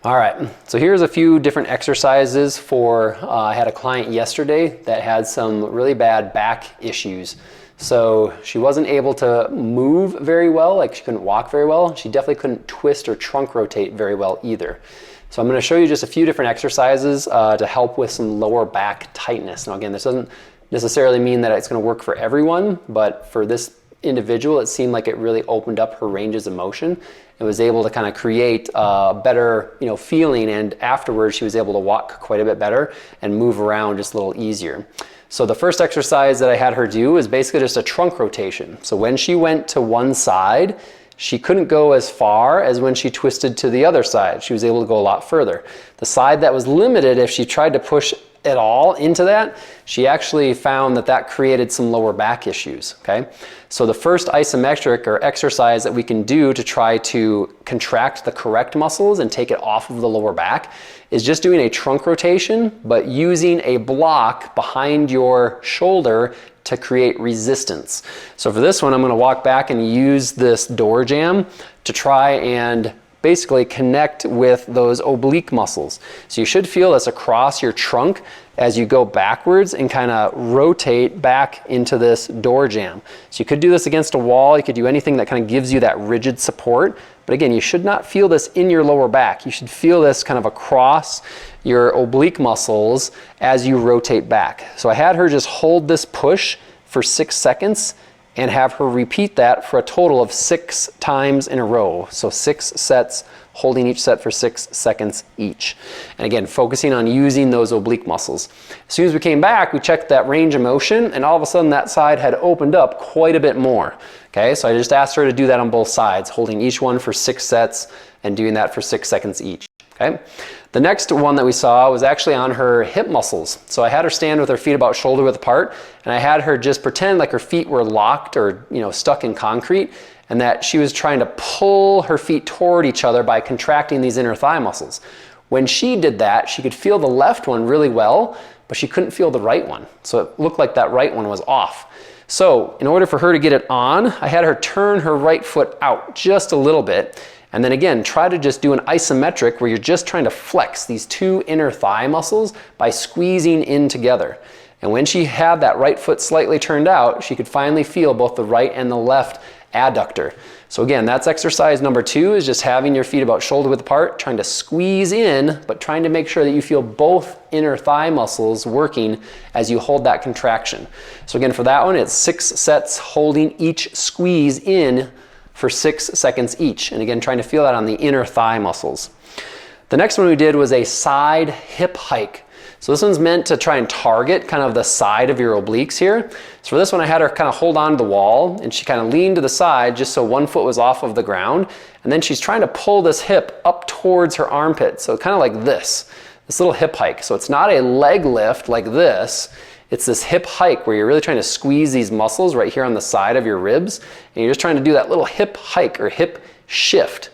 All right, so here's a few different exercises for, I had a client yesterday that had some really bad back issues. So she wasn't able to move very well, like she couldn't walk very well. She definitely couldn't twist or trunk rotate very well either. So I'm gonna show you just a few different exercises to help with some lower back tightness. Now again, this doesn't necessarily mean that it's gonna work for everyone, but for this individual, it seemed like it really opened up her ranges of motion and was able to kind of create a better, feeling, and afterwards she was able to walk quite a bit better and move around just a little easier. So the first exercise that I had her do is basically just a trunk rotation. So when she went to one side, she couldn't go as far as when she twisted to the other side. She was able to go a lot further. The side that was limited, if she tried to push at all into that, she actually found that that created some lower back issues, okay? So the first isometric or exercise that we can do to try to contract the correct muscles and take it off of the lower back is just doing a trunk rotation, but using a block behind your shoulder to create resistance. So for this one, I'm gonna walk back and use this door jamb to try and basically connect with those oblique muscles. So you should feel this across your trunk as you go backwards and kind of rotate back into this door jamb. So you could do this against a wall, you could do anything that kind of gives you that rigid support, but again, you should not feel this in your lower back. You should feel this kind of across your oblique muscles as you rotate back. So I had her just hold this push for 6 seconds and have her repeat that for a total of 6 times in a row. So 6 sets, holding each set for 6 seconds each. And again, focusing on using those oblique muscles. As soon as we came back, we checked that range of motion, and all of a sudden that side had opened up quite a bit more. Okay, so I just asked her to do that on both sides, holding each one for 6 sets and doing that for 6 seconds each. Okay. The next one that we saw was actually on her hip muscles. So I had her stand with her feet about shoulder width apart, and I had her just pretend like her feet were locked or stuck in concrete, and that she was trying to pull her feet toward each other by contracting these inner thigh muscles. When she did that, she could feel the left one really well, but she couldn't feel the right one. So it looked like that right one was off. So in order for her to get it on, I had her turn her right foot out just a little bit. And then again, try to just do an isometric where you're just trying to flex these 2 inner thigh muscles by squeezing in together. And when she had that right foot slightly turned out, she could finally feel both the right and the left adductor. So again, that's exercise number 2, is just having your feet about shoulder width apart, trying to squeeze in, but trying to make sure that you feel both inner thigh muscles working as you hold that contraction. So again, for that one, it's 6 sets holding each squeeze in for 6 seconds each. And again, trying to feel that on the inner thigh muscles. The next one we did was a side hip hike. So this one's meant to try and target kind of the side of your obliques here. So for this one, I had her kind of hold on to the wall, and she kind of leaned to the side just so one foot was off of the ground. And then she's trying to pull this hip up towards her armpit. So kind of like this little hip hike. So it's not a leg lift like this. It's this hip hike where you're really trying to squeeze these muscles right here on the side of your ribs, and you're just trying to do that little hip hike or hip shift.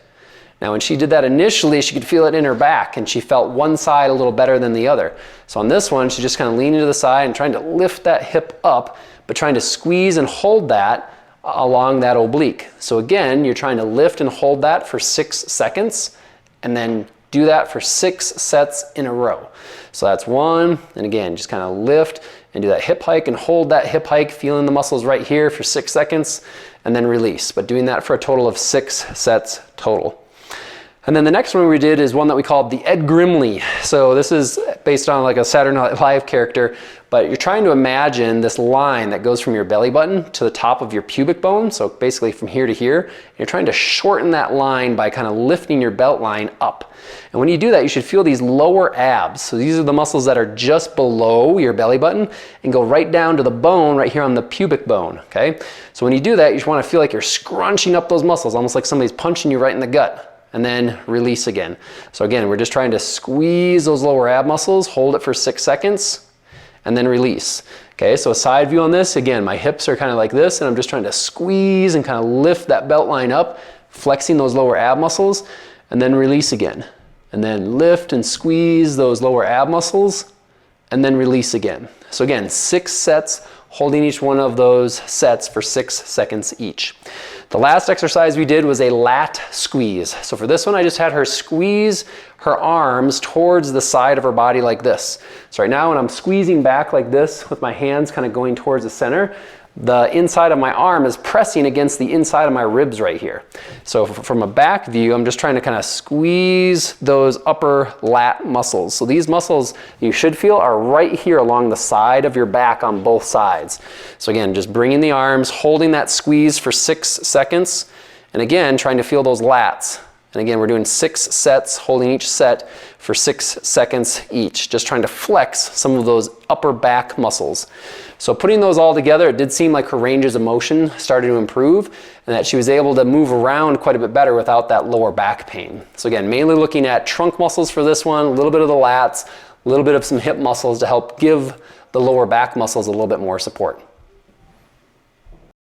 Now when she did that initially, she could feel it in her back, and she felt one side a little better than the other. So on this one, she's just kind of leaning to the side and trying to lift that hip up, but trying to squeeze and hold that along that oblique. So again, you're trying to lift and hold that for 6 seconds, and then do that for 6 sets in a row. So that's 1, and again, just kind of lift and do that hip hike and hold that hip hike, feeling the muscles right here for 6 seconds, and then release. But doing that for a total of 6 sets total. And then the next one we did is one that we called the Ed Grimley. So this is based on like a Saturday Night Live character, but you're trying to imagine this line that goes from your belly button to the top of your pubic bone. So basically from here to here, you're trying to shorten that line by kind of lifting your belt line up. And when you do that, you should feel these lower abs. So these are the muscles that are just below your belly button and go right down to the bone right here on the pubic bone, okay? So when you do that, you just want to feel like you're scrunching up those muscles, almost like somebody's punching you right in the gut. And then release again. So again, we're just trying to squeeze those lower ab muscles, hold it for 6 seconds, and then release. Okay, so a side view on this, again, my hips are kind of like this, and I'm just trying to squeeze and kind of lift that belt line up, flexing those lower ab muscles, and then release again. And then lift and squeeze those lower ab muscles, and then release again. So again, 6 sets, holding each one of those sets for 6 seconds each. The The last exercise we did was a lat squeeze. So for this one, I just had her squeeze her arms towards the side of her body like this. So right now when I'm squeezing back like this with my hands kind of going towards the center, the inside of my arm is pressing against the inside of my ribs right here. So from a back view, I'm just trying to kind of squeeze those upper lat muscles. So these muscles you should feel are right here along the side of your back on both sides. So again, just bringing the arms, holding that squeeze for 6 seconds, and again, trying to feel those lats. And again, we're doing 6 sets, holding each set for 6 seconds each, just trying to flex some of those upper back muscles. So putting those all together, it did seem like her ranges of motion started to improve and that she was able to move around quite a bit better without that lower back pain. So again, mainly looking at trunk muscles for this one, a little bit of the lats, a little bit of some hip muscles to help give the lower back muscles a little bit more support.